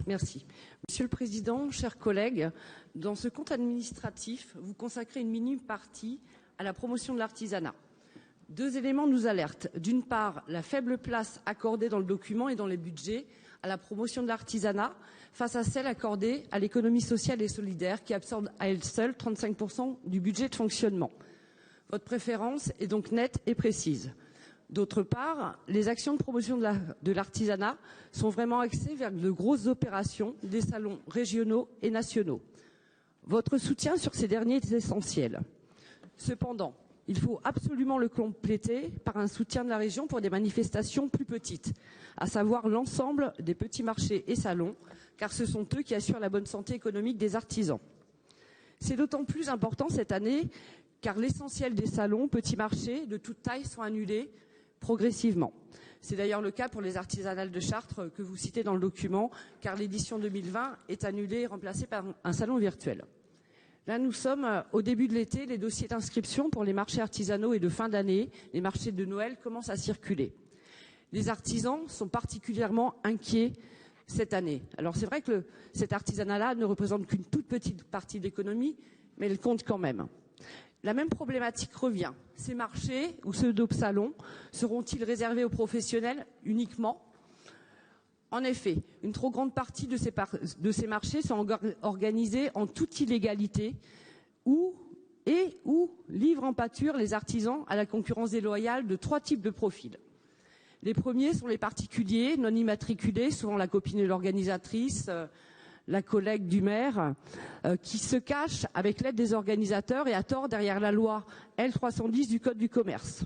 Merci. Monsieur le Président, chers collègues, dans ce compte administratif, vous consacrez une minime partie à la promotion de l'artisanat. Deux éléments nous alertent. D'une part, la faible place accordée dans le document et dans les budgets à la promotion de l'artisanat face à celle accordée à l'économie sociale et solidaire qui absorbe à elle seule 35% du budget de fonctionnement. Votre préférence est donc nette et précise. D'autre part, les actions de promotion de l'artisanat sont vraiment axées vers de grosses opérations des salons régionaux et nationaux. Votre soutien sur ces derniers est essentiel. Cependant, il faut absolument le compléter par un soutien de la région pour des manifestations plus petites, à savoir l'ensemble des petits marchés et salons, car ce sont eux qui assurent la bonne santé économique des artisans. C'est d'autant plus important cette année, car l'essentiel des salons, petits marchés de toute taille sont annulés progressivement. C'est d'ailleurs le cas pour les artisanales de Chartres que vous citez dans le document, car l'édition 2020 est annulée et remplacée par un salon virtuel. Là, nous sommes au début de l'été, les dossiers d'inscription pour les marchés artisanaux et de fin d'année, les marchés de Noël commencent à circuler. Les artisans sont particulièrement inquiets cette année. Alors c'est vrai que cet artisanat-là ne représente qu'une toute petite partie de l'économie, mais elle compte quand même. La même problématique revient. Ces marchés ou ceux d'Opsalon seront-ils réservés aux professionnels uniquement ? En effet, une trop grande partie de ces marchés sont organisés en toute illégalité ou livrent en pâture les artisans à la concurrence déloyale de trois types de profils. Les premiers sont les particuliers non immatriculés, souvent la copine de l'organisatrice, la collègue du maire, qui se cachent avec l'aide des organisateurs et à tort derrière la loi L310 du Code du commerce.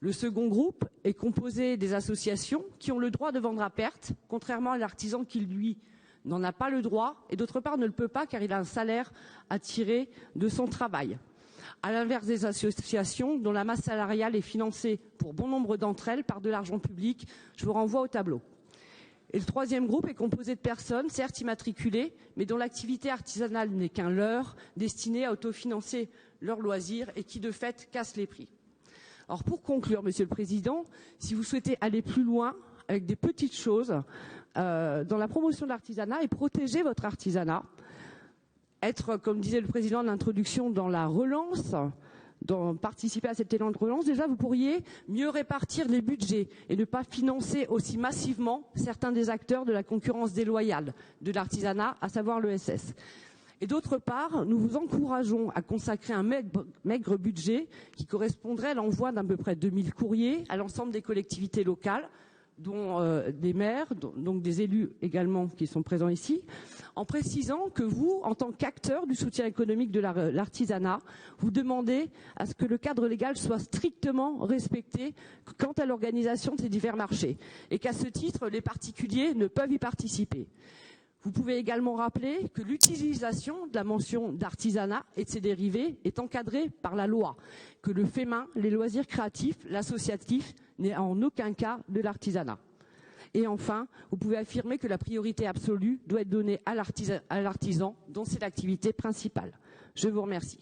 Le second groupe est composé des associations qui ont le droit de vendre à perte, contrairement à l'artisan qui, lui, n'en a pas le droit et d'autre part ne le peut pas car il a un salaire à tirer de son travail. À l'inverse des associations dont la masse salariale est financée pour bon nombre d'entre elles par de l'argent public, je vous renvoie au tableau. Et le troisième groupe est composé de personnes, certes immatriculées, mais dont l'activité artisanale n'est qu'un leurre destiné à autofinancer leurs loisirs et qui de fait casse les prix. Alors pour conclure, Monsieur le Président, si vous souhaitez aller plus loin avec des petites choses dans la promotion de l'artisanat et protéger votre artisanat, être, comme disait le Président de l'introduction, dans la relance, participer à cet élan de relance, déjà vous pourriez mieux répartir les budgets et ne pas financer aussi massivement certains des acteurs de la concurrence déloyale de l'artisanat, à savoir l'ESS. Et d'autre part, nous vous encourageons à consacrer un maigre budget qui correspondrait à l'envoi d'à peu près 2000 courriers à l'ensemble des collectivités locales, dont des maires, donc des élus également qui sont présents ici, en précisant que vous, en tant qu'acteur du soutien économique de l'artisanat, vous demandez à ce que le cadre légal soit strictement respecté quant à l'organisation de ces divers marchés et qu'à ce titre, les particuliers ne peuvent y participer. Vous pouvez également rappeler que l'utilisation de la mention d'artisanat et de ses dérivés est encadrée par la loi, que le fait main, les loisirs créatifs, l'associatif n'est en aucun cas de l'artisanat. Et enfin, vous pouvez affirmer que la priorité absolue doit être donnée à l'artisan dont c'est l'activité principale. Je vous remercie.